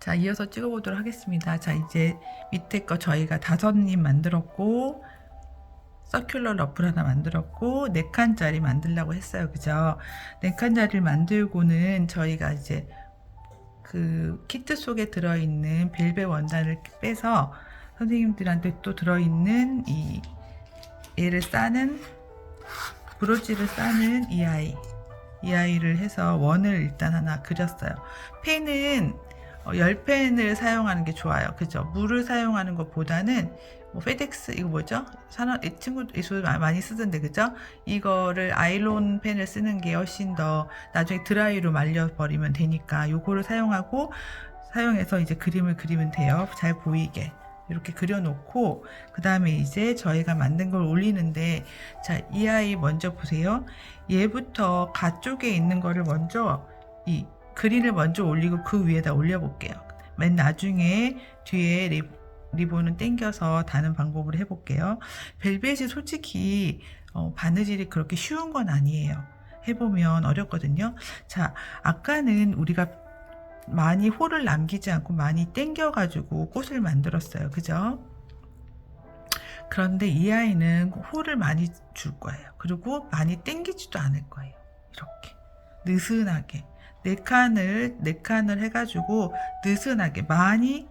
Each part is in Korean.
자, 이어서 찍어보도록 하겠습니다. 자, 이제 밑에 거 저희가 5잎 만들었고, 서큘러 러플 하나 만들었고, 4칸짜리 만들려고 했어요. 그죠? 4칸짜리를 만들고는 저희가 이제 그 키트 속에 들어있는 벨벳 원단을 빼서 선생님들한테 또 들어있는 얘를 싸는, 브로치를 싸는 이 아이를 해서 원을 일단 하나 그렸어요. 펜은 열펜을 사용하는 게 좋아요. 그죠? 물을 사용하는 것보다는 뭐 페덱스 이거 뭐죠? 이 친구도 많이 쓰던데 그죠? 이거를 아이론 펜을 쓰는 게 훨씬 더 나중에 드라이로 말려 버리면 되니까 요거를 사용해서 이제 그림을 그리면 돼요. 잘 보이게. 이렇게 그려놓고 그 다음에 이제 저희가 만든 걸 올리는데, 자, 이 아이 먼저 보세요. 얘부터 가쪽에 있는 거를 먼저 이 그린을 먼저 올리고 그 위에다 올려볼게요. 맨 나중에 뒤에 리본은 당겨서 다는 방법으로 해볼게요. 벨벳이 솔직히 바느질이 그렇게 쉬운 건 아니에요. 해보면 어렵거든요. 자, 아까는 우리가 많이 홀을 남기지 않고 많이 당겨가지고 꽃을 만들었어요. 그죠? 그런데 이 아이는 홀을 많이 줄 거예요. 그리고 많이 당기지도 않을 거예요. 이렇게 느슨하게 4칸을 해가지고 느슨하게 많이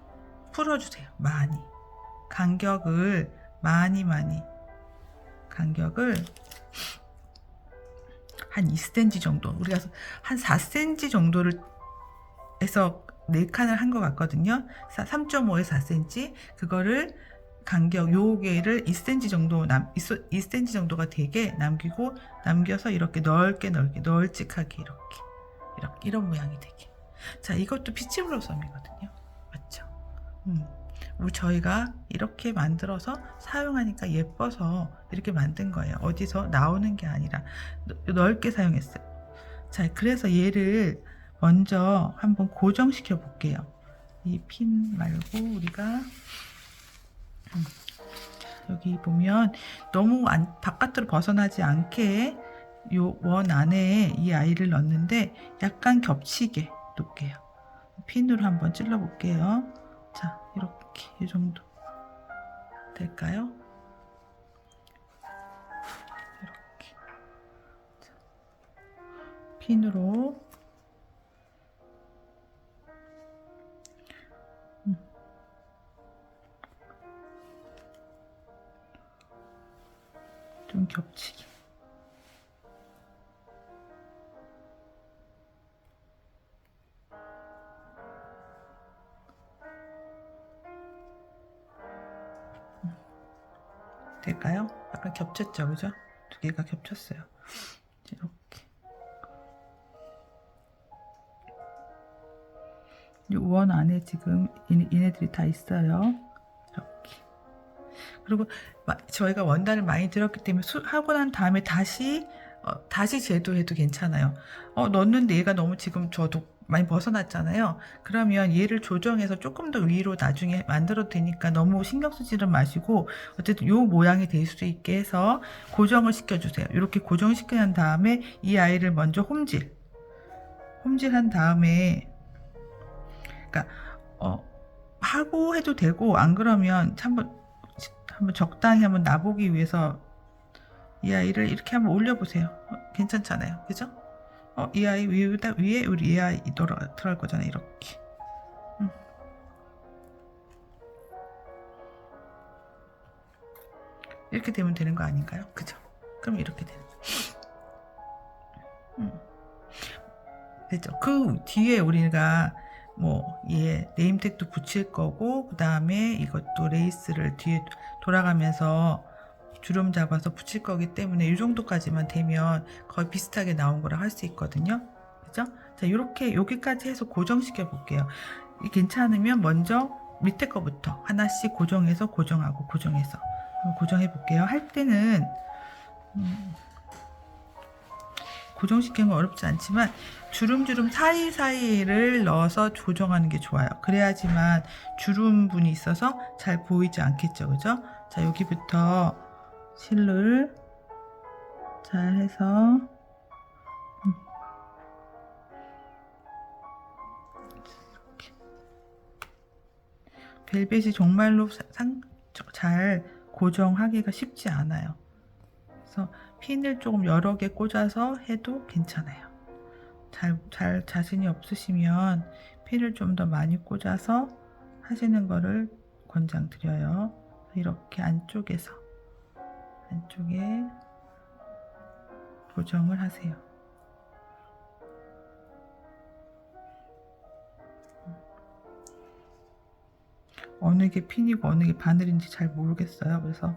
풀어주세요. 많이 간격을 간격을 한 2cm 정도, 우리가 한 4cm 정도를 해서 4칸을 한 것 같거든요. 3.5에서 4cm 그거를 간격 요게를 2cm 정도 2cm 정도가 되게 남겨서 이렇게 넓게 널찍하게 이렇게 이런 모양이 되게. 자, 이것도 피치 블러썸이거든요. 맞죠? 우리 저희가 이렇게 만들어서 사용하니까 예뻐서 이렇게 만든 거예요. 어디서 나오는 게 아니라 넓게 사용했어요. 자, 그래서 얘를 먼저 한번 고정시켜 볼게요. 이 핀 말고 우리가 여기 보면 너무 바깥으로 벗어나지 않게 요 원 안에 이 아이를 넣는데 약간 겹치게 놓을게요. 핀으로 한번 찔러 볼게요. 자, 이렇게 이 정도 될까요? 이렇게. 자, 핀으로 좀 겹치게. 될까요? 약간 겹쳤죠, 그죠? 두 개가 겹쳤어요. 이렇게. 이 원 안에 지금 얘네들이 다 있어요. 이렇게. 그리고 저희가 원단을 많이 들었기 때문에 하고 난 다음에 다시 제도해도 괜찮아요. 넣었는데 얘가 너무 지금 저도 많이 벗어났잖아요. 그러면 얘를 조정해서 조금 더 위로 나중에 만들어도 되니까 너무 신경 쓰지는 마시고 어쨌든 요 모양이 될 수 있게 해서 고정을 시켜주세요. 이렇게 고정시켜 난 다음에 이 아이를 먼저 홈질한 다음에, 그러니까 하고 해도 되고 안 그러면 한번 적당히 한번 놔보기 위해서 이 아이를 이렇게 한번 올려보세요. 괜찮잖아요. 그죠? 이 아이 위에 우리 이 아이 들어갈 거잖아요. 이렇게. 이렇게 되면 되는 거 아닌가요? 그죠? 그럼 이렇게 되는 됐죠? 그 뒤에 우리가 얘 네임택도 붙일 거고, 그 다음에 이것도 레이스를 뒤에 돌아가면서 주름 잡아서 붙일 거기 때문에 이 정도까지만 되면 거의 비슷하게 나온 거라 할 수 있거든요. 그죠? 자, 이렇게 여기까지 해서 고정시켜 볼게요. 괜찮으면 먼저 밑에 거부터 하나씩 고정해서 고정해서 고정해 볼게요. 할 때는 고정시키는 건 어렵지 않지만 주름주름 사이사이를 넣어서 조정하는 게 좋아요. 그래야지만 주름분이 있어서 잘 보이지 않겠죠. 그죠? 자, 여기부터 실을 잘 해서 이렇게. 벨벳이 정말로 잘 고정하기가 쉽지 않아요. 그래서 핀을 조금 여러 개 꽂아서 해도 괜찮아요. 잘 자신이 없으시면 핀을 좀 더 많이 꽂아서 하시는 거를 권장드려요. 이렇게 안쪽에 고정을 하세요. 어느 게 핀이고 어느 게 바늘인지 잘 모르겠어요. 그래서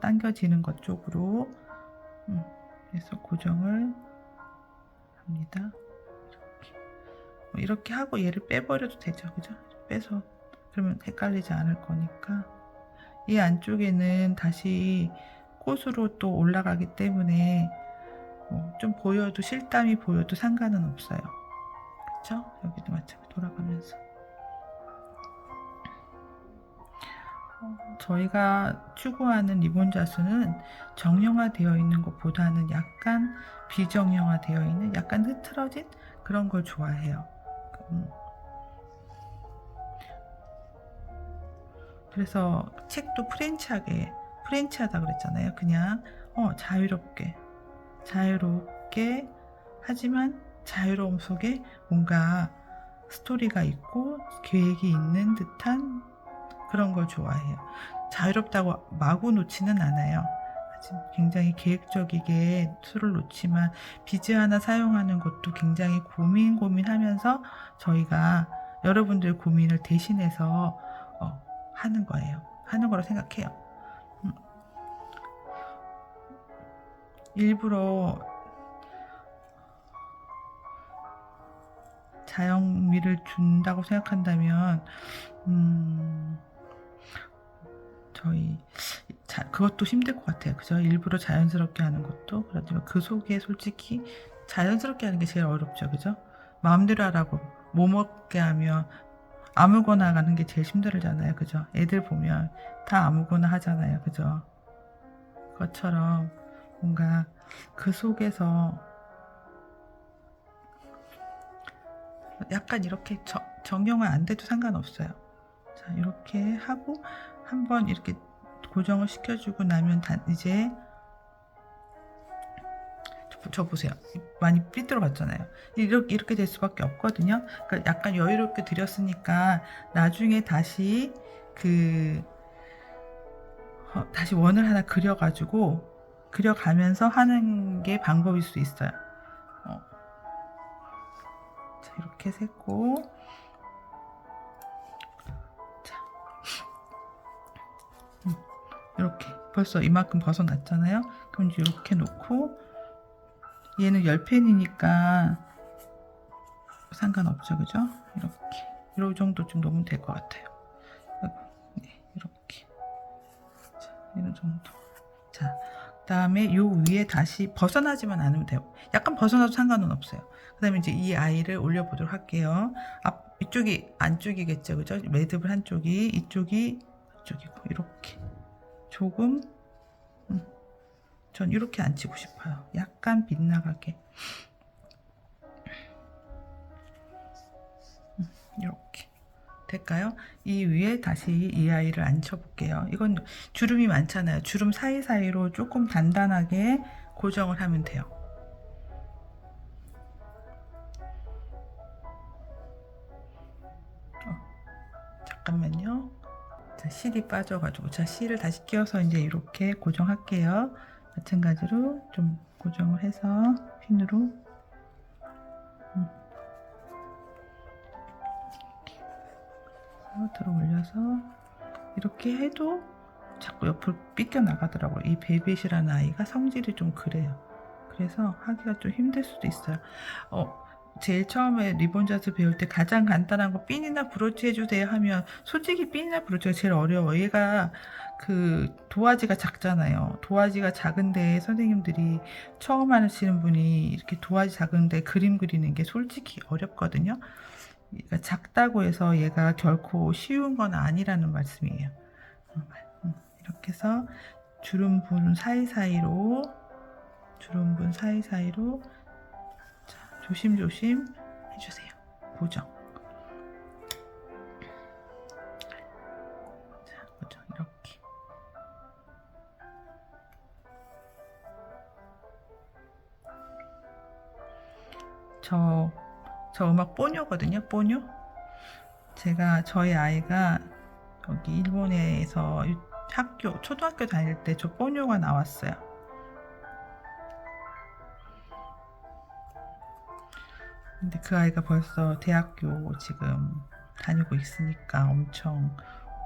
당겨지는 것 쪽으로 그래서 고정을 합니다. 이렇게 하고 얘를 빼버려도 되죠, 그죠? 빼서 그러면 헷갈리지 않을 거니까. 이 안쪽에는 다시 꽃으로 또 올라가기 때문에 좀 보여도 실땀이 보여도 상관은 없어요. 그쵸? 여기도 마찬가지 돌아가면서. 저희가 추구하는 리본 자수는 정형화되어 있는 것보다는 약간 비정형화되어 있는 약간 흐트러진 그런 걸 좋아해요. 그래서 책도 프렌치하다 그랬잖아요. 그냥 자유롭게 하지만 자유로움 속에 뭔가 스토리가 있고 계획이 있는 듯한 그런 걸 좋아해요. 자유롭다고 마구 놓지는 않아요. 굉장히 계획적이게 술을 놓지만 비즈 하나 사용하는 것도 굉장히 고민하면서 저희가 여러분들 고민을 대신해서 하는 거라고 생각해요. 일부러 자연미를 준다고 생각한다면 그것도 힘들 것 같아요. 그죠? 일부러 자연스럽게 하는 것도 그렇지만 그 속에 솔직히 자연스럽게 하는 게 제일 어렵죠. 그죠? 마음대로 하라고 뭐 먹게 하면 아무거나 하는 게 제일 힘들잖아요. 그죠? 애들 보면 다 아무거나 하잖아요. 그죠? 그것처럼 뭔가 그 속에서 약간 이렇게 정형화 안 돼도 상관없어요. 자, 이렇게 하고 한번 이렇게 고정을 시켜주고 나면 이제 저 보세요. 많이 삐뚤어갔잖아요. 이렇게 될 수밖에 없거든요. 그러니까 약간 여유롭게 드렸으니까 나중에 다시 다시 원을 하나 그려가면서 하는 게 방법일 수 있어요. 자, 이렇게 샜고, 자, 이렇게 벌써 이만큼 벗어났잖아요. 그럼 이제 이렇게 놓고 얘는 10펜이니까 상관없죠, 그죠? 이렇게 이 정도쯤 놓으면 될 것 같아요. 네, 이렇게 자, 이런 정도. 자, 그다음에 요 위에 다시 벗어나지만 않으면 돼요. 약간 벗어나도 상관은 없어요. 그다음에 이제 이 아이를 올려보도록 할게요. 이쪽이 안쪽이겠죠, 그죠? 매듭을 한쪽이 이쪽이고 이렇게 조금 전 이렇게 앉히고 싶어요. 약간 빗나가게. 이렇게 될까요? 이 위에 다시 이 아이를 앉혀볼게요. 이건 주름이 많잖아요. 주름 사이사이로 조금 단단하게 고정을 하면 돼요. 잠깐만요. 자, 실이 빠져가지고 자, 실을 다시 끼워서 이제 이렇게 고정할게요. 마찬가지로 좀 고정을 해서 핀으로 들어 올려서 이렇게 해도 자꾸 옆으로 삐껴 나가더라고요. 이 벨벳이라는 아이가 성질이 좀 그래요. 그래서 하기가 좀 힘들 수도 있어요. 제일 처음에 리본 자수 배울 때 가장 간단한 거 핀이나 브로치 해주세요 하면 솔직히 핀이나 브로치가 제일 어려워. 얘가 그 도화지가 작잖아요. 도화지가 작은데 선생님들이 처음 하시는 분이 이렇게 도화지 작은데 그림 그리는 게 솔직히 어렵거든요. 얘가 작다고 해서 얘가 결코 쉬운 건 아니라는 말씀이에요. 이렇게 해서 주름분 사이사이로 자, 조심조심 해주세요. 고정. 저 음악 뽀뇨거든요. 뽀뇨. 저희 아이가 여기 일본에서 초등학교 다닐 때 저 뽀뇨가 나왔어요. 근데 그 아이가 벌써 대학교 지금 다니고 있으니까 엄청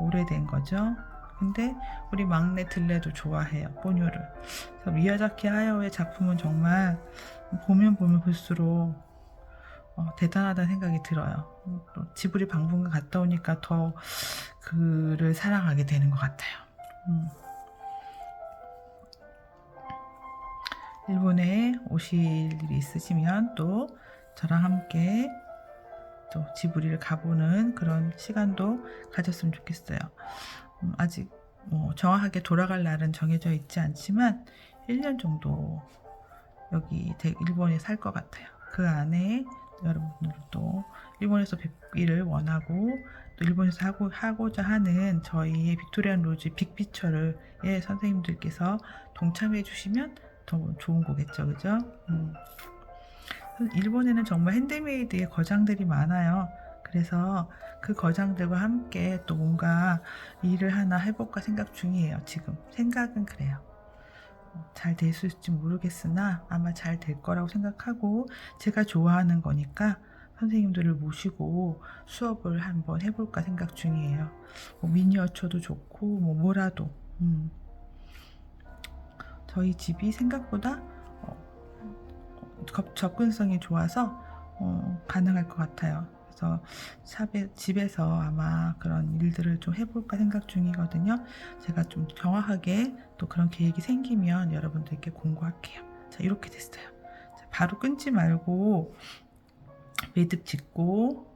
오래된 거죠. 근데 우리 막내 들레도 좋아해요, 뽀뇨를. 그래서 미야자키 하야오의 작품은 정말 보면 볼수록 대단하다는 생각이 들어요. 또 지브리 방문관 갔다 오니까 더 그를 사랑하게 되는 것 같아요. 일본에 오실 일이 있으시면 또 저랑 함께 또 지브리를 가보는 그런 시간도 가졌으면 좋겠어요. 아직 정확하게 돌아갈 날은 정해져 있지 않지만 1년 정도 여기 일본에 살 것 같아요. 그 안에 여러분들도 일본에서 뵙기를 원하고 또 일본에서 하고자 하는 저희의 빅토리안 로즈 빅피처를 선생님들께서 동참해 주시면 더 좋은 거겠죠, 그죠? 일본에는 정말 핸드메이드의 거장들이 많아요. 그래서 그 거장들과 함께 또 뭔가 일을 하나 해볼까 생각 중이에요. 지금 생각은 그래요. 잘 될 수 있을지 모르겠으나 아마 잘 될 거라고 생각하고, 제가 좋아하는 거니까 선생님들을 모시고 수업을 한번 해볼까 생각 중이에요. 미니어처도 좋고 뭐라도 저희 집이 생각보다 접근성이 좋아서 가능할 것 같아요. 그래서 집에서 아마 그런 일들을 좀 해볼까 생각 중이거든요. 제가 좀 정확하게 또 그런 계획이 생기면 여러분들께 공고할게요. 자, 이렇게 됐어요. 자, 바로 끊지 말고 매듭 짓고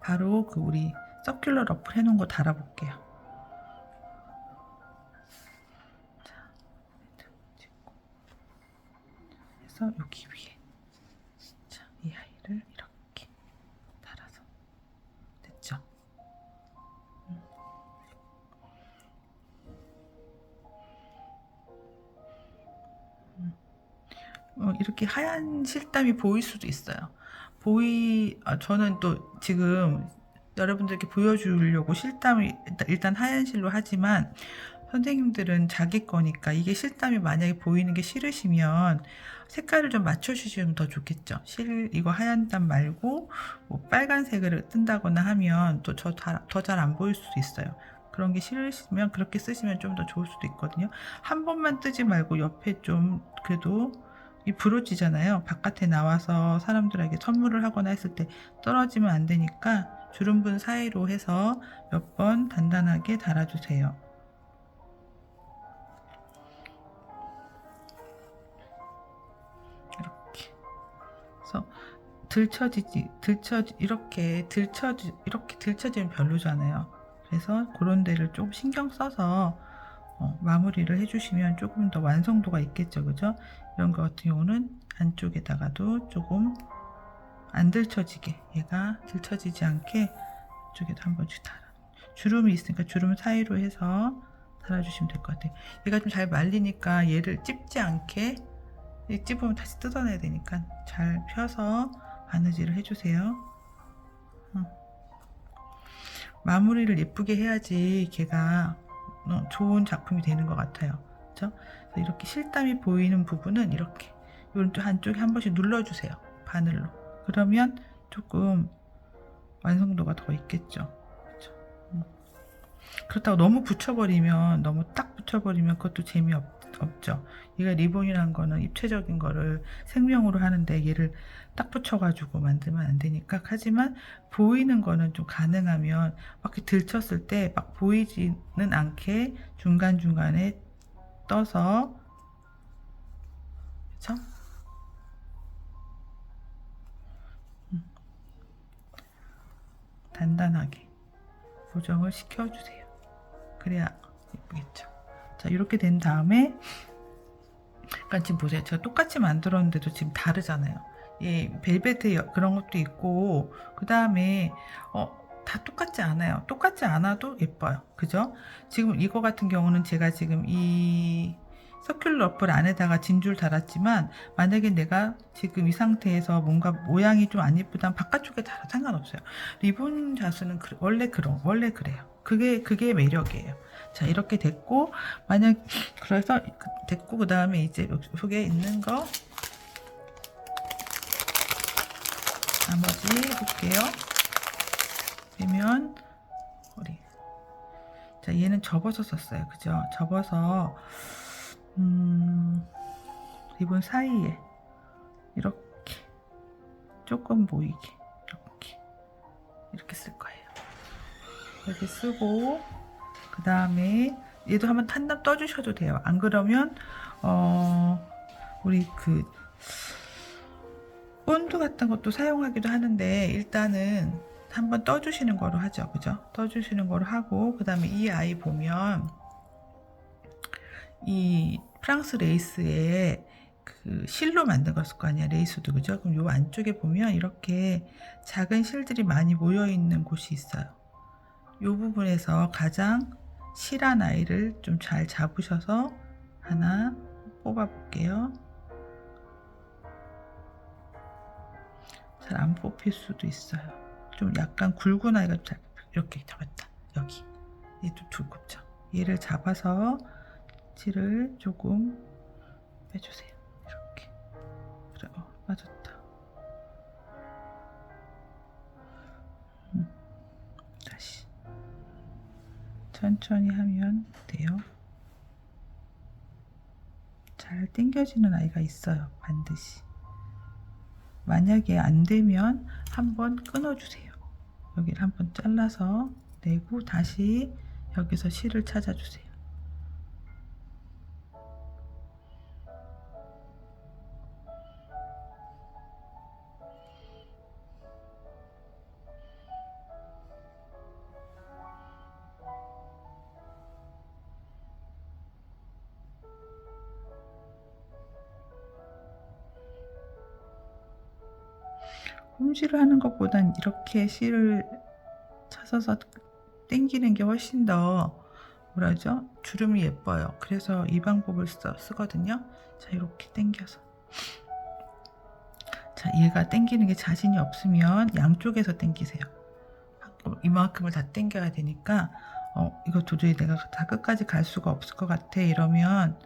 바로 그 우리 서큘러 러플 해놓은 거 달아볼게요. 자, 매듭 짓고 해서 여기 위에 이 아이를 이렇게 달아서 됐죠? 이렇게 하얀 실땀이 보일 수도 있어요. 저는 또 지금 여러분들께 보여주려고 실땀을 일단 하얀 실로 하지만, 선생님들은 자기 거니까 이게 실땀이 만약에 보이는 게 싫으시면 색깔을 좀 맞춰주시면 더 좋겠죠. 이거 하얀 땀 말고 뭐 빨간색을 뜬다거나 하면 또 더 잘 안 보일 수도 있어요. 그런 게 싫으시면 그렇게 쓰시면 좀 더 좋을 수도 있거든요. 한 번만 뜨지 말고 옆에 좀 그래도 이 부러지잖아요. 바깥에 나와서 사람들에게 선물을 하거나 했을 때 떨어지면 안 되니까 주름분 사이로 해서 몇 번 단단하게 달아주세요. 이렇게. 그래서 이렇게 들쳐지면 별로잖아요. 그래서 그런 데를 좀 신경 써서 마무리를 해주시면 조금 더 완성도가 있겠죠, 그죠? 이런 거 같은 경우는 안쪽에다가도 조금 안 들쳐지게, 얘가 들쳐지지 않게 이쪽에도 한 번씩 주름이 있으니까 주름 사이로 해서 달아주시면 될 것 같아요. 얘가 좀 잘 말리니까 얘를 찝지 않게, 찝으면 다시 뜯어내야 되니까 잘 펴서 바느질을 해주세요. 마무리를 예쁘게 해야지 걔가 좋은 작품이 되는 것 같아요. 그렇죠? 이렇게 실땀이 보이는 부분은 이렇게 오른쪽 한쪽에 한 번씩 눌러주세요. 바늘로. 그러면 조금 완성도가 더 있겠죠. 그렇죠? 그렇다고 너무 딱 붙여버리면 그것도 재미없죠. 얘가 리본이라는 거는 입체적인 거를 생명으로 하는데 얘를 딱 붙여가지고 만들면 안 되니까. 하지만 보이는 거는 좀 가능하면 막 이렇게 들쳤을 때 막 보이지는 않게 중간중간에 떠서, 그쵸? 단단하게 고정을 시켜주세요. 그래야 예쁘겠죠. 자, 이렇게 된 다음에, 그러니까 지금 보세요. 제가 똑같이 만들었는데도 지금 다르잖아요. 예, 벨벳의 그런 것도 있고, 그 다음에 다 똑같지 않아요. 똑같지 않아도 예뻐요. 그죠? 지금 이거 같은 경우는 제가 지금 이 서큘러 러플 안에다가 진줄 달았지만 만약에 내가 지금 이 상태에서 뭔가 모양이 좀 안 예쁘다면 바깥쪽에 달아 상관없어요. 리본 자수는 원래 그래요. 그게 매력이에요. 자, 이렇게 됐고, 만약 그래서 됐고, 그 다음에 이제 속에 있는 거 나머지 볼게요. 그러면 우리 자, 얘는 접어서 썼어요. 그죠? 접어서 리본 사이에 이렇게 조금 보이게 이렇게 쓸 거예요. 이렇게 쓰고, 그 다음에 얘도 한번 탄납 떠주셔도 돼요. 안 그러면 우리 그 본드 같은 것도 사용하기도 하는데 일단은 한번 떠주시는 거로 하죠. 그죠? 떠주시는 거로 하고, 그 다음에 이 아이 보면 이 프랑스 레이스에 그 실로 만든 것일 거 아니야, 레이스도. 그죠? 그럼 요 안쪽에 보면 이렇게 작은 실들이 많이 모여 있는 곳이 있어요. 요 부분에서 가장 실한 아이를 좀 잘 잡으셔서 하나 뽑아 볼게요. 잘 안 뽑힐 수도 있어요. 좀 약간 굵은 아이가 이렇게 잡았다. 여기 얘도 두껍죠. 얘를 잡아서 실을 조금 빼주세요. 이렇게. 그래, 빠졌다. 다시 천천히 하면 돼요. 잘 당겨지는 아이가 있어요. 반드시. 만약에 안 되면 한번 끊어주세요. 여기를 한번 잘라서 내고 다시 여기서 실을 찾아주세요. 홈실을 하는 것보단 이렇게 실을 찾아서 당기는 게 훨씬 더 뭐라죠? 주름이 예뻐요. 그래서 이 방법을 쓰거든요. 자, 이렇게 당겨서. 자, 얘가 당기는 게 자신이 없으면 양쪽에서 당기세요. 이만큼을 다 당겨야 되니까 이거 도저히 내가 다 끝까지 갈 수가 없을 것 같아 이러면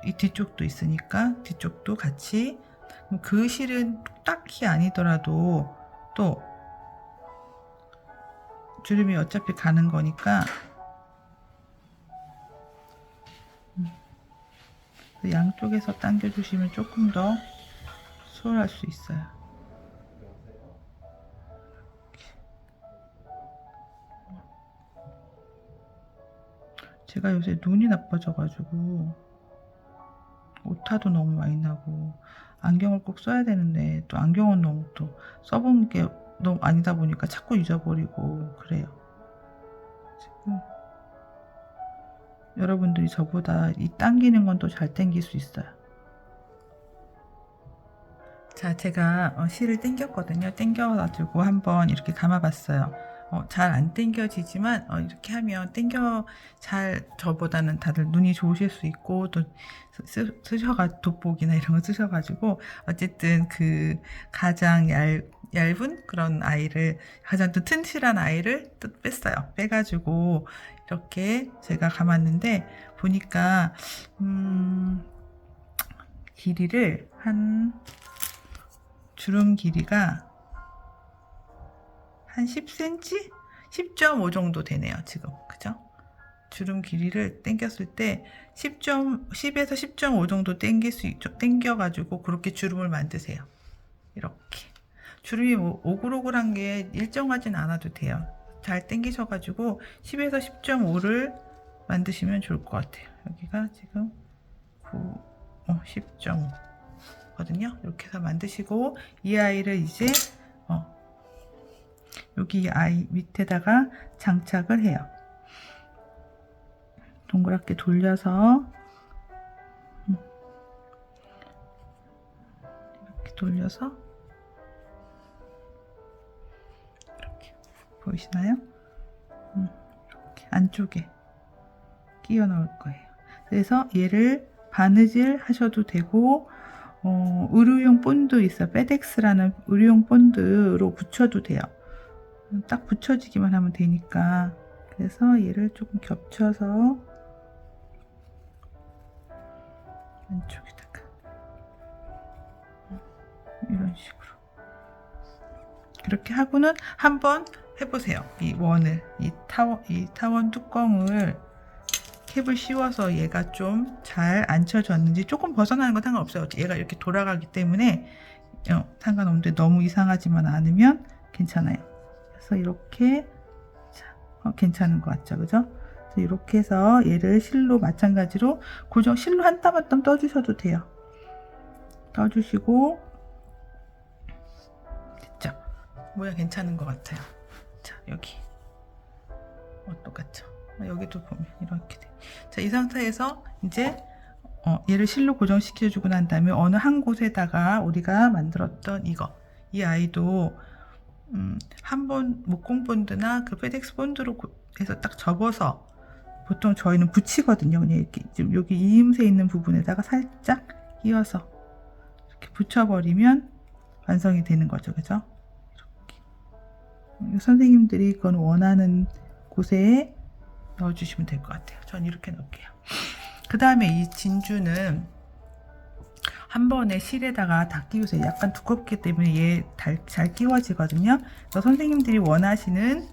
이 뒤쪽도 있으니까 뒤쪽도 같이, 그 실은 딱히 아니더라도 또 주름이 어차피 가는 거니까 양쪽에서 당겨 주시면 조금 더 수월할 수 있어요. 제가 요새 눈이 나빠져 가지고 오타도 너무 많이 나고 안경을 꼭 써야 되는데 또 안경은 너무 또 써본 게 너무 아니다 보니까 자꾸 잊어버리고 그래요. 지금 여러분들이 저보다 이 당기는 건 또 잘 당길 수 있어요. 자, 제가 실을 당겼거든요. 당겨가지고 한번 이렇게 감아봤어요. 잘 안 당겨지지만 이렇게 하면 저보다는 다들 눈이 좋으실 수 있고 또 돋보기나 이런 거 쓰셔가지고 어쨌든 그 가장 얇은 그런 아이를, 가장 또 튼실한 아이를 또 뺐어요. 빼가지고 이렇게 제가 감았는데 보니까 길이를 주름 길이가 한 10cm? 10.5 정도 되네요, 지금. 그죠? 주름 길이를 당겼을 때 10에서 10.5 정도 당겨가지고 그렇게 주름을 만드세요. 이렇게. 주름이 오글오글한 게 일정하진 않아도 돼요. 잘 당기셔가지고 10에서 10.5를 만드시면 좋을 것 같아요. 여기가 지금 10.5 거든요. 이렇게 해서 만드시고 이 아이를 이제 여기 아이 밑에다가 장착을 해요. 동그랗게 돌려서 이렇게 돌려서 이렇게 보이시나요? 이렇게 안쪽에 끼워 넣을 거예요. 그래서 얘를 바느질 하셔도 되고 의류용 본드 있어요. 페덱스라는 의류용 본드로 붙여도 돼요. 딱 붙여지기만 하면 되니까. 그래서 얘를 조금 겹쳐서 왼쪽에다가 이런 식으로 그렇게 하고는 한번 해보세요. 이 원을 이 타원 뚜껑을 캡을 씌워서 얘가 좀 잘 앉혀졌는지, 조금 벗어나는 건 상관없어요. 얘가 이렇게 돌아가기 때문에 상관없는데 너무 이상하지만 않으면 괜찮아요. 그래서 이렇게 괜찮은 것 같죠, 그죠? 그래서 이렇게 해서 얘를 실로 마찬가지로 고정, 실로 한 땀 한 땀 떠주셔도 돼요. 떠주시고 됐죠? 모양 괜찮은 것 같아요. 자, 여기 똑같죠? 여기도 보면 이렇게 돼. 자, 이 상태에서 이제 얘를 실로 고정시켜주고 난 다음에 어느 한 곳에다가 우리가 만들었던 이 아이도 한번 목공 본드나 그 페덱스 본드로 해서 딱 접어서, 보통 저희는 붙이거든요. 그냥 이렇게 지금 여기 이음새 있는 부분에다가 살짝 끼워서 이렇게 붙여버리면 완성이 되는 거죠, 그죠? 이렇게 선생님들이 그건 원하는 곳에 넣어주시면 될 것 같아요. 전 이렇게 넣을게요. 그 다음에 이 진주는 한 번에 실에다가 다 끼우세요. 약간 두껍기 때문에 얘 잘 끼워지거든요. 그래서 선생님들이 원하시는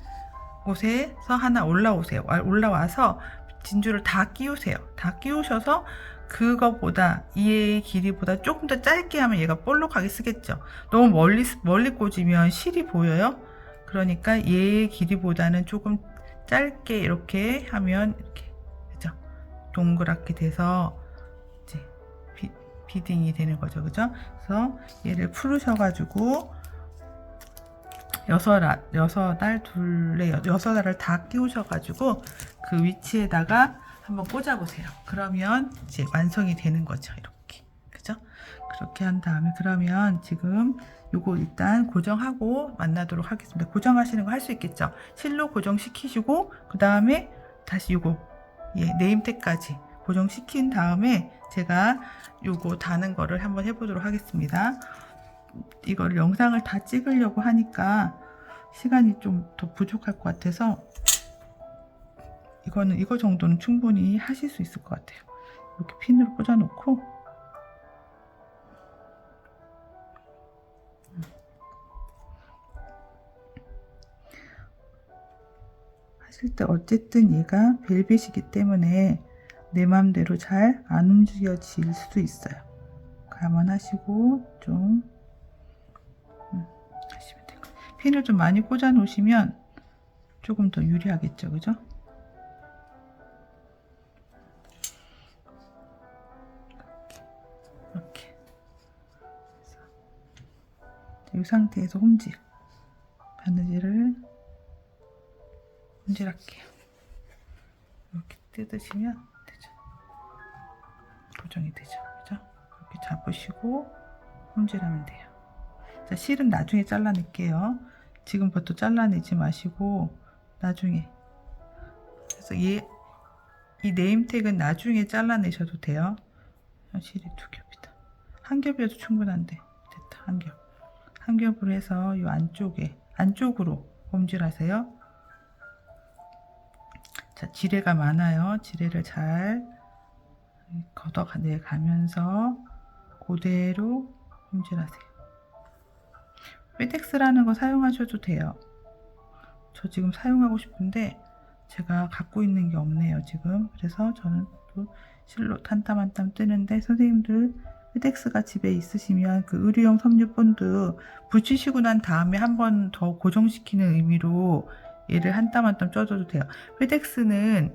곳에서 하나 올라오세요. 올라와서 진주를 다 끼우세요. 다 끼우셔서 그거보다 얘의 길이보다 조금 더 짧게 하면 얘가 볼록하게 쓰겠죠. 너무 멀리 꽂으면 실이 보여요. 그러니까 얘의 길이보다는 조금 짧게 이렇게 하면 이렇게, 그죠? 동그랗게 돼서 이제 비딩이 되는 거죠, 그죠? 그래서 얘를 풀으셔가지고 6알을 다 끼우셔가지고 그 위치에다가 한번 꽂아보세요. 그러면 이제 완성이 되는 거죠, 이렇게, 그죠? 그렇게 한 다음에, 그러면 지금 요거 일단 고정하고 만나도록 하겠습니다. 고정하시는 거 할 수 있겠죠? 실로 고정시키시고 그 다음에 다시 요거 네임택까지 고정시킨 다음에 제가 요거 다는 거를 한번 해보도록 하겠습니다. 이거를 영상을 다 찍으려고 하니까 시간이 좀 더 부족할 것 같아서 이거 정도는 충분히 하실 수 있을 것 같아요. 이렇게 핀으로 꽂아 놓고 하실 때 어쨌든 얘가 벨벳이기 때문에 내 맘대로 잘 안 움직여질 수도 있어요. 감안하시고 좀 하시면 돼요. 핀을 좀 많이 꽂아 놓으시면 조금 더 유리하겠죠, 그죠? 이렇게 이 상태에서 바느질을 손질할게요. 이렇게 뜯으시면 되죠. 고정이 되죠. 그죠? 이렇게 잡으시고 손질하면 돼요. 자, 실은 나중에 잘라낼게요. 지금부터 잘라내지 마시고 나중에. 그래서 이 네임택은 나중에 잘라내셔도 돼요. 실이 2겹이다. 한 겹이어도 충분한데 됐다. 한 겹으로 해서 이 안쪽으로 홈질하세요. 자, 지레가 많아요. 지레를 잘 걷어내가면서 그대로 홈질하세요. 페덱스라는 거 사용하셔도 돼요. 저 지금 사용하고 싶은데 제가 갖고 있는 게 없네요, 지금. 그래서 저는 또 실로 한 땀 한 땀 뜨는데, 선생님들 페덱스가 집에 있으시면 그 의류용 섬유 본드 붙이시고 난 다음에 한 번 더 고정시키는 의미로 얘를 한 땀 한 땀 쪄줘도 돼요. 페덱스는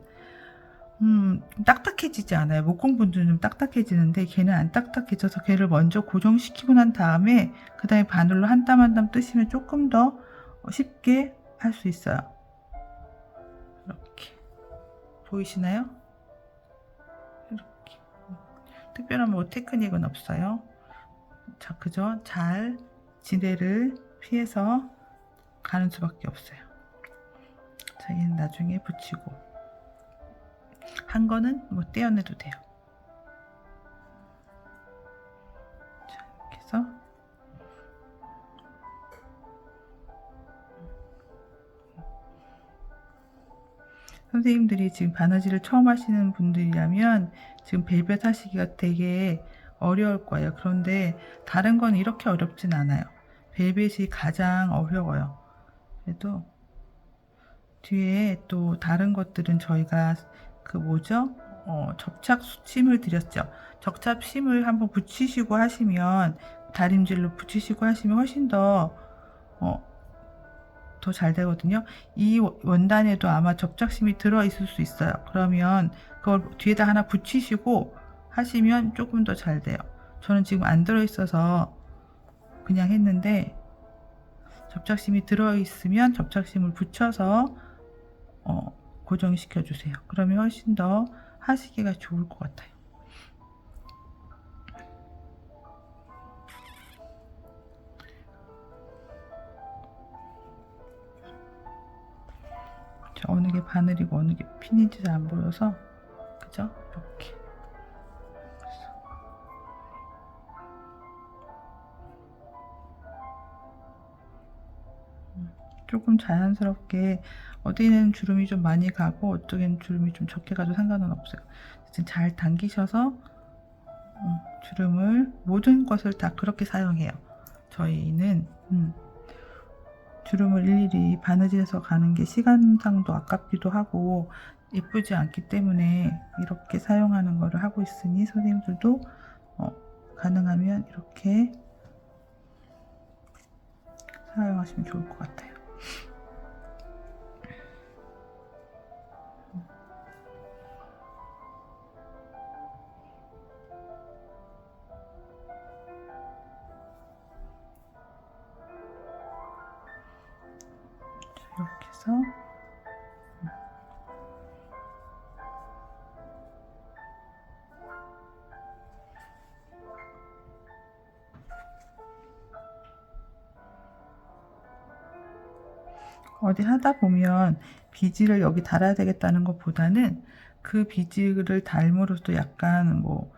딱딱해지지 않아요. 목공 본드는 좀 딱딱해지는데 걔는 안 딱딱해져서 걔를 먼저 고정시키고 난 다음에 그 다음에 바늘로 한 땀 한 땀 뜨시면 조금 더 쉽게 할 수 있어요. 이렇게 보이시나요? 이렇게 특별한 뭐 테크닉은 없어요. 자, 그죠? 잘 지뢰를 피해서 가는 수밖에 없어요. 자, 얘는 나중에 붙이고 한 거는 뭐 떼어내도 돼요. 자, 이렇게 해서 선생님들이 지금 바느질을 처음 하시는 분들이라면 지금 벨벳 하시기가 되게 어려울 거예요. 그런데 다른 건 이렇게 어렵진 않아요. 벨벳이 가장 어려워요. 그래도 뒤에 또 다른 것들은 저희가 그 뭐죠? 접착 심을 드렸죠. 접착 심을 한번 붙이시고 하시면 다림질로 붙이시고 하시면 훨씬 더 잘 되거든요. 이 원단에도 아마 접착심이 들어 있을 수 있어요. 그러면 그걸 뒤에다 하나 붙이시고 하시면 조금 더 잘 돼요. 저는 지금 안 들어 있어서 그냥 했는데 접착심이 들어 있으면 접착심을 붙여서 고정시켜 주세요. 그러면 훨씬 더 하시기가 좋을 것 같아요. 어느 게 바늘이고 어느 게 핀인지 잘 안 보여서 그죠? 이렇게 조금 자연스럽게 어디는 주름이 좀 많이 가고 어떻게는 주름이 좀 적게 가도 상관은 없어요. 잘 당기셔서 주름을 모든 것을 다 그렇게 사용해요. 저희는 주름을 일일이 바느질해서 가는 게 시간상도 아깝기도 하고 예쁘지 않기 때문에 이렇게 사용하는 거를 하고 있으니 선생님들도 가능하면 이렇게 사용하시면 좋을 것 같아요. 이렇게 해서 어디 하다 보면 비즈를 여기 달아야 되겠다는 것보다는 그 비즈를 달므로써 약간 뭐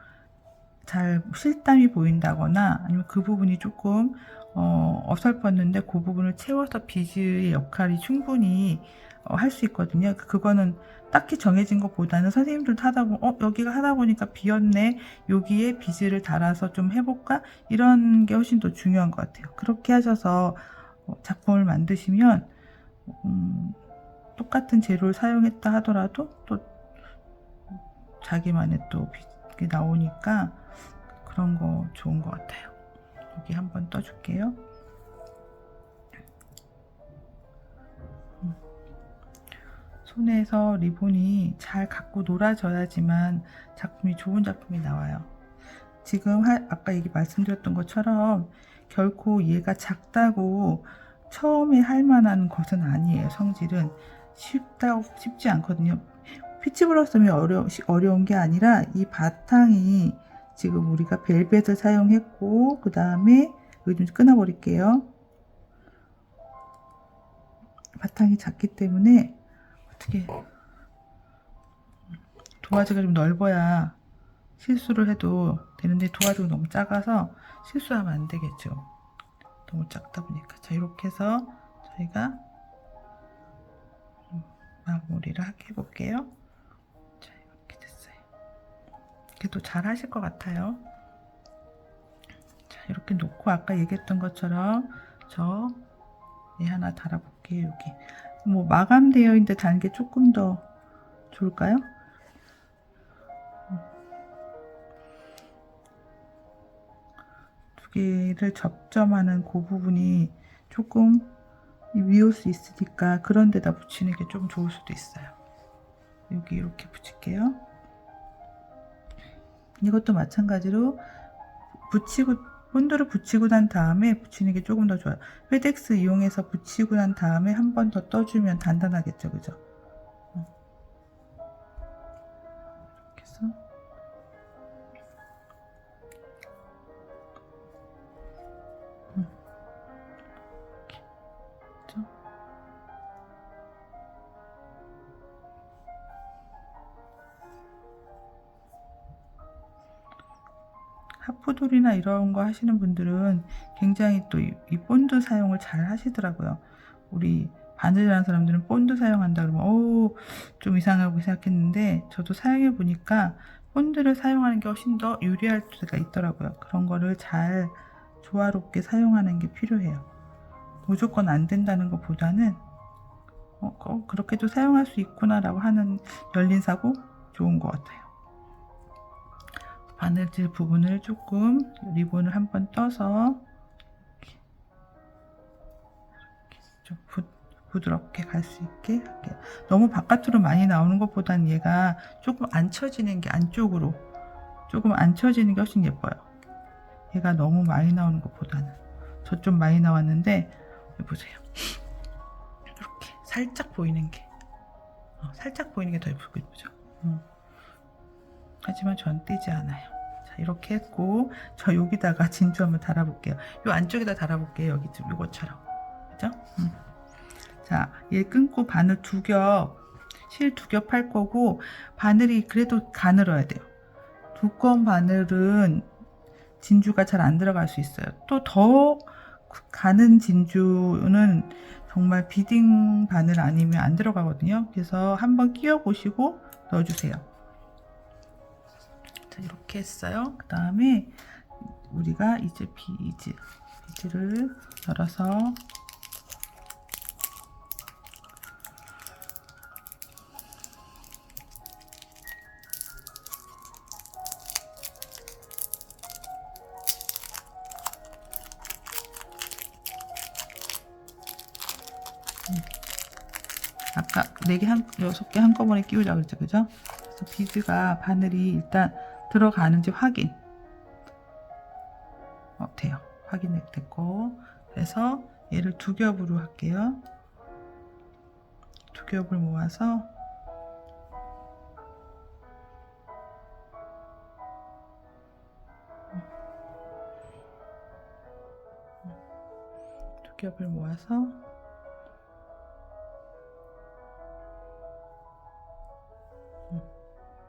잘 실땀이 보인다거나 아니면 그 부분이 조금 어설펐는데 그 부분을 채워서 비즈의 역할이 충분히 할 수 있거든요. 그거는 딱히 정해진 것보다는 선생님들도 하다 보면 여기가 하다 보니까 비었네, 여기에 비즈를 달아서 좀 해볼까, 이런 게 훨씬 더 중요한 것 같아요. 그렇게 하셔서 작품을 만드시면 똑같은 재료를 사용했다 하더라도 또 자기만의 또 빛이 나오니까 그런 거 좋은 것 같아요. 여기 한번 떠줄게요. 손에서 리본이 잘 갖고 놀아져야지만 작품이 좋은 작품이 나와요. 지금 아까 말씀드렸던 것처럼 결코 얘가 작다고 처음에 할 만한 것은 아니에요. 성질은 쉽지 않거든요. 피치 블러썸이 어려운 게 아니라 이 바탕이 지금 우리가 벨벳을 사용했고 그 다음에 여기 좀 끊어버릴게요. 바탕이 작기 때문에 어떻게 도화지가 좀 넓어야 실수를 해도 되는데 도화지가 너무 작아서 실수하면 안 되겠죠. 너무 작다 보니까. 자, 이렇게 해서 저희가 마무리를 해볼게요. 자, 이렇게 됐어요. 이렇게 잘 하실 것 같아요. 자, 이렇게 놓고 아까 얘기했던 것처럼 얘 하나 달아볼게요. 여기 뭐 마감되어 있는데 다는 게 조금 더 좋을까요? 두 개를 접점하는 그 부분이 조금 미울 수 있으니까 그런 데다 붙이는 게 좀 좋을 수도 있어요. 여기 이렇게 붙일게요. 이것도 마찬가지로 본드를 붙이고 난 다음에 붙이는 게 조금 더 좋아요. 페덱스 이용해서 붙이고 난 다음에 한 번 더 떠주면 단단하겠죠, 그죠? 이렇게 해서 이렇게. 러프돌이나 이런 거 하시는 분들은 굉장히 또 이 본드 사용을 잘 하시더라고요. 우리 바늘이라는 사람들은 본드 사용한다 그러면 어우 좀 이상하고 생각했는데 저도 사용해 보니까 본드를 사용하는 게 훨씬 더 유리할 때가 있더라고요. 그런 거를 잘 조화롭게 사용하는 게 필요해요. 무조건 안 된다는 것보다는 그렇게도 사용할 수 있구나 라고 하는 열린 사고 좋은 것 같아요. 바느질 부분을 조금 리본을 한번 떠서 좀 부드럽게 갈 수 있게 할게요. 너무 바깥으로 많이 나오는 것보다는 얘가 조금 안 쳐지는 게 안쪽으로 조금 안 쳐지는 게 훨씬 예뻐요. 얘가 너무 많이 나오는 것보다는 저 좀 많이 나왔는데 보세요. 이렇게 살짝 보이는 게 살짝 보이는 게 더 예쁘죠. 하지만 전 띄지 않아요. 자, 이렇게 했고 저 여기다가 진주 한번 달아볼게요. 요 안쪽에다 달아볼게요. 여기 좀 요것처럼 그죠? 자, 얘 끊고 바늘 실 2겹 할 거고 바늘이 그래도 가늘어야 돼요. 두꺼운 바늘은 진주가 잘 안 들어갈 수 있어요. 또 더 가는 진주는 정말 비딩 바늘 아니면 안 들어가거든요. 그래서 한번 끼워 보시고 넣어주세요. 자, 이렇게 했어요. 그 다음에 우리가 이제 비즈를 열어서 아까 4개 6개 한꺼번에 끼우자 그랬죠, 그죠? 그래서 비즈가 바늘이 일단 들어가는지 확인 돼요. 확인됐고 그래서 얘를 2겹으로 할게요. 2겹을 모아서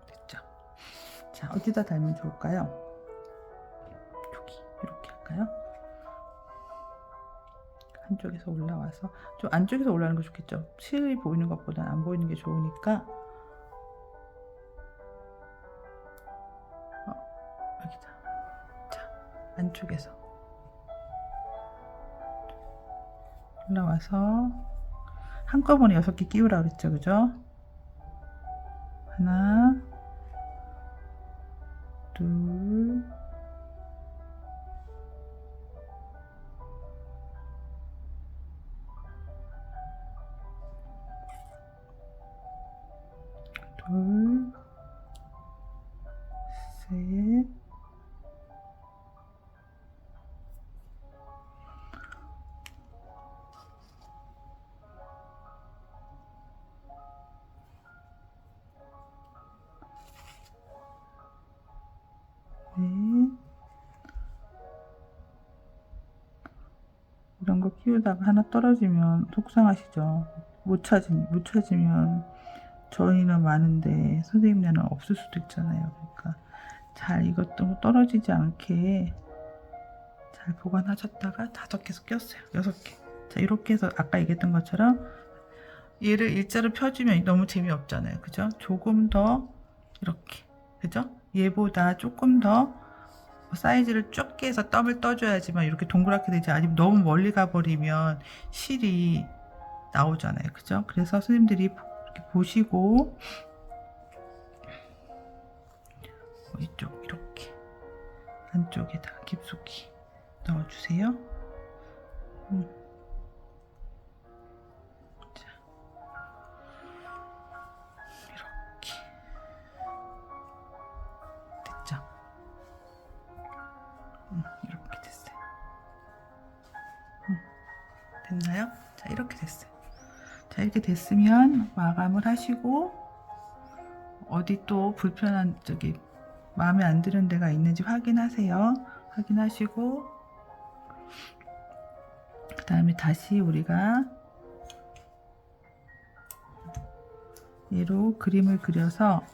됐죠. 자, 어디다 달면 좋을까요? 여기 이렇게 할까요? 한쪽에서 올라와서 좀 안쪽에서 올라오는 거 좋겠죠. 실이 보이는 것보다 안 보이는 게 좋으니까 여기다. 자, 안쪽에서 올라와서 한꺼번에 6개 끼우라 그랬죠, 그죠? 하나, 둘, 셋, 넷. 이런 거 키우다가 하나 떨어지면 속상하시죠? 못 찾으면 저희는 많은데 선생님네는 없을 수도 있잖아요. 그러니까 잘 이것도 떨어지지 않게 잘 보관하셨다가 5개에서 꼈어요. 6개. 자, 이렇게 해서 아까 얘기했던 것처럼 얘를 일자로 펴주면 너무 재미없잖아요. 그죠? 조금 더 이렇게, 그죠? 얘보다 조금 더 사이즈를 적게 해서 땀을 떠줘야지만 이렇게 동그랗게 되지, 아니면 너무 멀리 가버리면 실이 나오잖아요. 그죠? 그래서 선생님들이 이렇게 보시고 이쪽 이렇게 안쪽에다 깊숙이 넣어주세요. 자, 이렇게 됐죠? 이렇게 됐어요. 됐나요? 자, 이렇게 됐어요. 자, 이렇게 됐으면 마감을 하시고 어디 또 불편한 마음에 안 드는 데가 있는지 확인하세요. 확인하시고 그 다음에 다시 우리가 얘로 그림을 그려서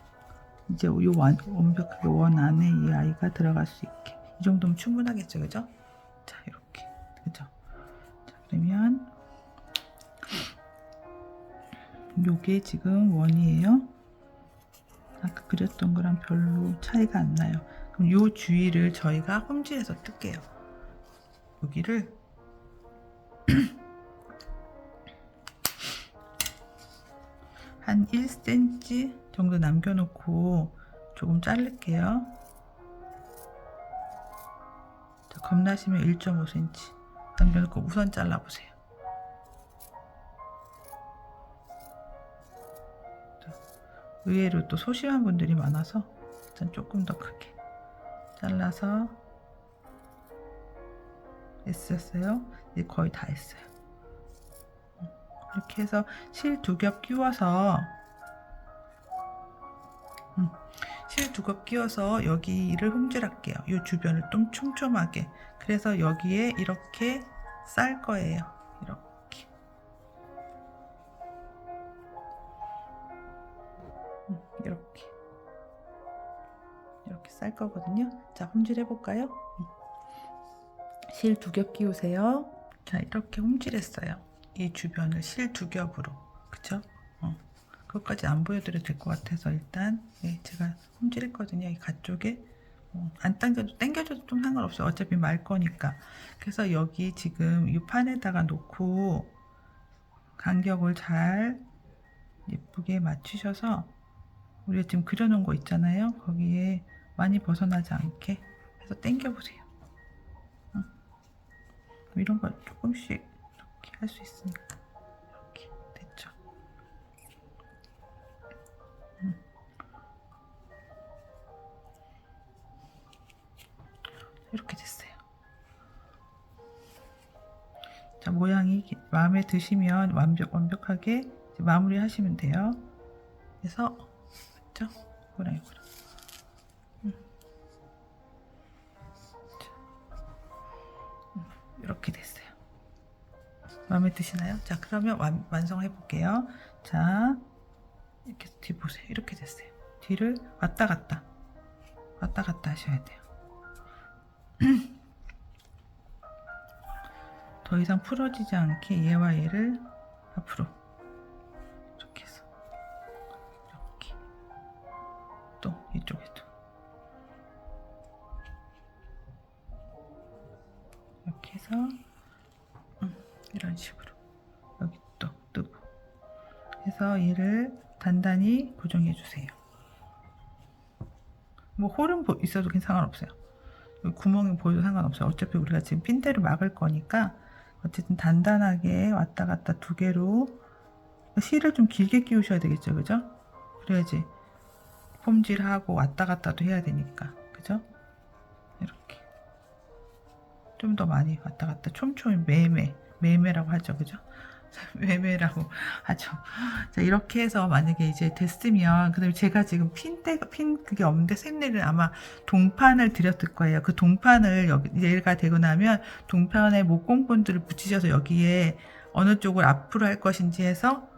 이제 요 완벽하게 원 안에 이 아이가 들어갈 수 있게 이 정도면 충분하겠죠, 그죠? 자, 이렇게, 그죠? 자, 그러면 요게 지금 원이에요. 아까 그렸던 거랑 별로 차이가 안 나요. 그럼 요 주위를 저희가 홈질해서 뜰게요. 여기를 한 1cm 정도 남겨놓고 조금 자를게요. 자, 겁나시면 1.5cm 남겨놓고 우선 잘라보세요. 자, 의외로 또 소심한 분들이 많아서 일단 조금 더 크게 잘라서 했었어요. 이제 거의 다 했어요. 이렇게 해서 실 2겹 끼워서 실 2겹 끼워서 여기를 홈질할게요. 이 주변을 좀 촘촘하게. 그래서 여기에 이렇게 쌀 거예요. 이렇게. 이렇게 쌀 거거든요. 자, 홈질 해볼까요? 실 2겹 끼우세요. 자, 이렇게 홈질했어요. 이 주변을 실 2겹으로. 그쵸? 그것까지 안 보여드려도 될 것 같아서 일단 제가 홈질했거든요. 이 가쪽에 안 당겨줘도 좀 상관없어요. 어차피 말 거니까. 그래서 여기 지금 이 판에다가 놓고 간격을 잘 예쁘게 맞추셔서 우리가 지금 그려놓은 거 있잖아요. 거기에 많이 벗어나지 않게 해서 당겨보세요. 이런 거 조금씩 이렇게 할 수 있으니까. 이렇게 됐죠. 이렇게 됐어요. 자, 모양이 마음에 드시면 완벽하게 마무리 하시면 돼요. 그래서 맞죠? 이거랑 이렇게 됐어요. 마음에 드시나요? 자, 그러면 완성해 볼게요. 자, 이렇게 뒤 보세요. 이렇게 됐어요. 뒤를 왔다 갔다 하셔야 돼요. 더 이상 풀어지지 않게 얘와 얘를 앞으로 이렇게 해서 이렇게 또 이쪽에도 이렇게 해서 이런 식으로 여기 또 뜨고 해서 얘를 단단히 고정해 주세요. 뭐 홀은 있어도 상관없어요. 구멍이 보여도 상관없어요. 어차피 우리가 지금 핀대로 막을 거니까 어쨌든 단단하게 왔다 갔다 2개로 실을 좀 길게 끼우셔야 되겠죠, 그죠? 그래야지 폼질하고 왔다 갔다도 해야 되니까, 그죠? 이렇게 좀 더 많이 왔다 갔다 촘촘히 매매라고 하죠, 그죠? 매매라고 하죠. 자, 이렇게 해서 만약에 이제 됐으면, 그다음에 제가 지금 핀 그게 없는데 샘내를 아마 동판을 드렸을 거예요. 그 동판을 얘가 되고 나면 동판에 목공본들을 붙이셔서 여기에 어느 쪽을 앞으로 할 것인지 해서